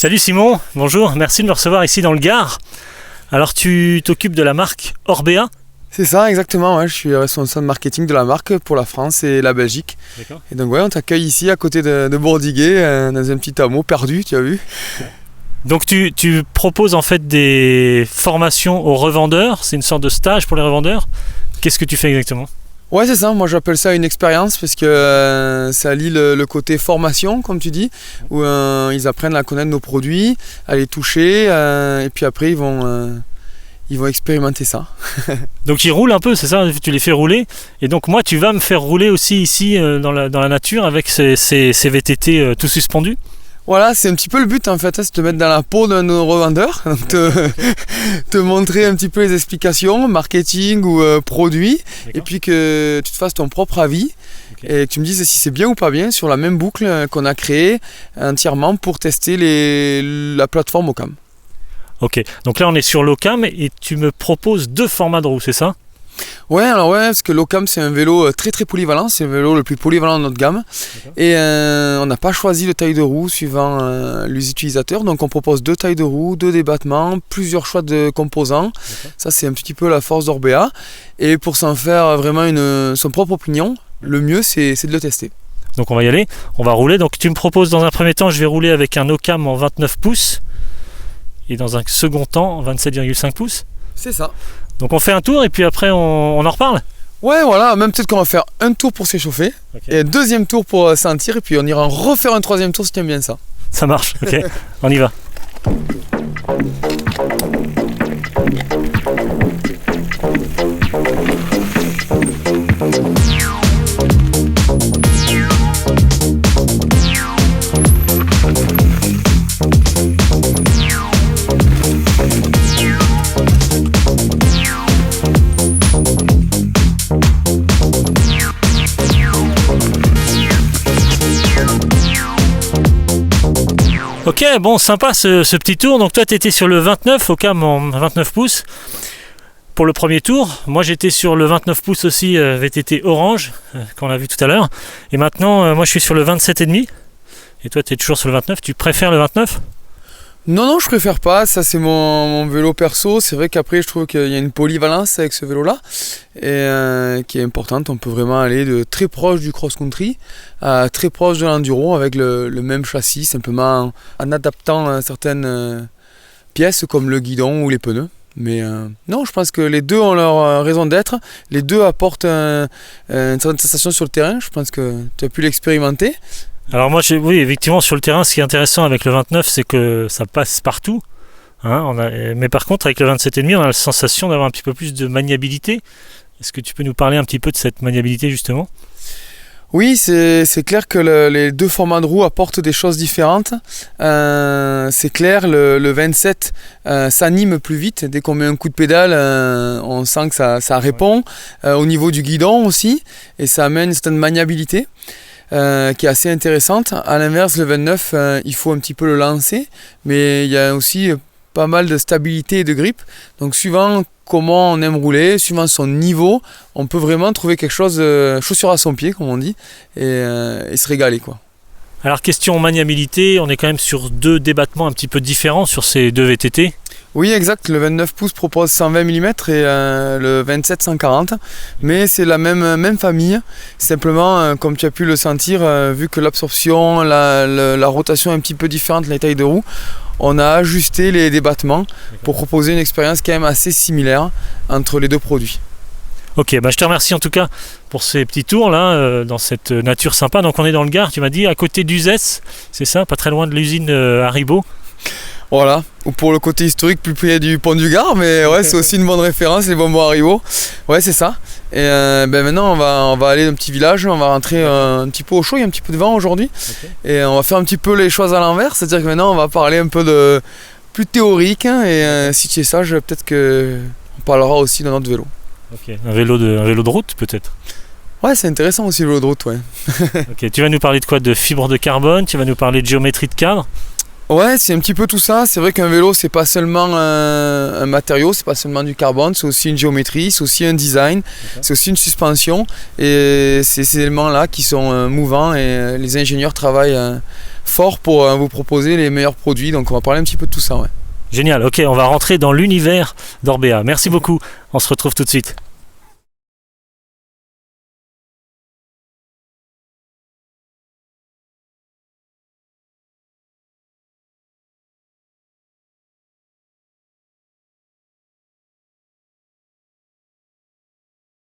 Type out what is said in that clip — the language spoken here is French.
Salut Simon, bonjour, merci de me recevoir ici dans le Gard. Alors tu t'occupes de la marque Orbea? C'est ça, exactement, ouais. Je suis responsable marketing de la marque pour la France et la Belgique. D'accord. Et donc ouais, on t'accueille ici à côté de Bourdiguet, dans un petit hameau perdu, tu as vu. Donc tu proposes en fait des formations aux revendeurs, c'est une sorte de stage pour les revendeurs. Qu'est-ce que tu fais exactement? Ouais, c'est ça, moi j'appelle ça une expérience parce que ça lie le côté formation, comme tu dis, où ils apprennent à connaître nos produits, à les toucher, et puis après ils vont expérimenter ça. Donc ils roulent un peu, c'est ça? Tu les fais rouler. Et donc moi tu vas me faire rouler aussi ici dans la nature avec ces VTT tout suspendus. Voilà, c'est un petit peu le but en fait, c'est de te mettre dans la peau de nos revendeurs, donc te montrer un petit peu les explications, marketing ou produits, et puis que tu te fasses ton propre avis, et que tu me dises si c'est bien ou pas bien sur la même boucle qu'on a créée entièrement pour tester la plateforme Ocam. Ok, donc là on est sur l'Ocam et tu me proposes 2 formats de roues, c'est ça? Ouais, parce que l'Ocam c'est un vélo très très polyvalent, c'est le vélo le plus polyvalent de notre gamme. D'accord. Et on n'a pas choisi de taille de roue suivant les utilisateurs, donc on propose 2 tailles de roue, 2 débattements, plusieurs choix de composants. D'accord. Ça c'est un petit peu la force d'Orbea, et pour s'en faire vraiment son propre opinion, le mieux c'est de le tester. Donc on va y aller, on va rouler. Donc tu me proposes dans un premier temps, je vais rouler avec un Ocam en 29 pouces et dans un second temps en 27,5 pouces. C'est ça. Donc on fait un tour et puis après on en reparle? Ouais, voilà, même peut-être qu'on va faire un tour pour s'échauffer, et un deuxième tour pour sentir, et puis on ira en refaire un troisième tour si tu aimes bien ça. Ça marche, ok, on y va. Ok, bon, sympa ce petit tour. Donc toi tu étais sur le 29 Ocam en 29 pouces pour le premier tour. Moi j'étais sur le 29 pouces aussi VTT orange qu'on a vu tout à l'heure. Et maintenant moi je suis sur le 27,5. Et toi tu es toujours sur le 29. Tu préfères le 29? Non, je préfère pas. Ça c'est mon vélo perso. C'est vrai qu'après je trouve qu'il y a une polyvalence avec ce vélo là et qui est importante. On peut vraiment aller de très proche du cross-country à très proche de l'enduro avec le même châssis, simplement en adaptant certaines pièces comme le guidon ou les pneus. Mais non, je pense que les deux ont leur raison d'être. Les deux apportent une certaine sensation sur le terrain. Je pense que tu as pu l'expérimenter. Alors moi, oui, effectivement, sur le terrain, ce qui est intéressant avec le 29, c'est que ça passe partout. Hein, mais par contre, avec le 27,5, on a la sensation d'avoir un petit peu plus de maniabilité. Est-ce que tu peux nous parler un petit peu de cette maniabilité, justement? Oui, c'est clair que les 2 formats de roues apportent des choses différentes. C'est clair, le 27 s'anime plus vite. Dès qu'on met un coup de pédale, on sent que ça répond. Au niveau du guidon aussi, et ça amène une certaine maniabilité. Qui est assez intéressante. À l'inverse, le 29, il faut un petit peu le lancer, mais il y a aussi pas mal de stabilité et de grip. Donc suivant comment on aime rouler, suivant son niveau, on peut vraiment trouver quelque chose, chaussure à son pied, comme on dit, et se régaler, quoi. Alors question maniabilité, on est quand même sur 2 débattements un petit peu différents sur ces 2 VTT. Oui, exact. Le 29 pouces propose 120 mm et le 27 140. Mais c'est la même famille. Simplement, comme tu as pu le sentir, vu que l'absorption, la rotation est un petit peu différente, la taille de roue, on a ajusté les débattements pour proposer une expérience quand même assez similaire entre les 2 produits. Ok, je te remercie en tout cas pour ces petits tours là, dans cette nature sympa. Donc on est dans le Gard, tu m'as dit, à côté d'Uzès, c'est ça, pas très loin de l'usine Haribo. Voilà, ou pour le côté historique plus près du pont du Gard, mais ouais, c'est aussi une bonne référence, les bonbons Haribo. Ouais, c'est ça. Et maintenant on va aller dans un petit village, on va rentrer un petit peu au chaud, il y a un petit peu de vent aujourd'hui. Et on va faire un petit peu les choses à l'envers, c'est-à-dire que maintenant on va parler un peu de plus théorique, et si tu es sage, peut-être qu'on parlera aussi de notre vélo. Ok, un vélo de route peut-être? Ouais, c'est intéressant aussi le vélo de route, ouais. Ok, tu vas nous parler de quoi? De fibre de carbone, tu vas nous parler de géométrie de cadre? Ouais, c'est un petit peu tout ça. C'est vrai qu'un vélo, c'est pas seulement un matériau, c'est pas seulement du carbone, c'est aussi une géométrie, c'est aussi un design, c'est aussi une suspension. Et c'est ces éléments-là qui sont mouvants et les ingénieurs travaillent fort pour vous proposer les meilleurs produits. Donc on va parler un petit peu de tout ça. Ouais. Génial, ok, on va rentrer dans l'univers d'Orbea. Merci beaucoup, on se retrouve tout de suite.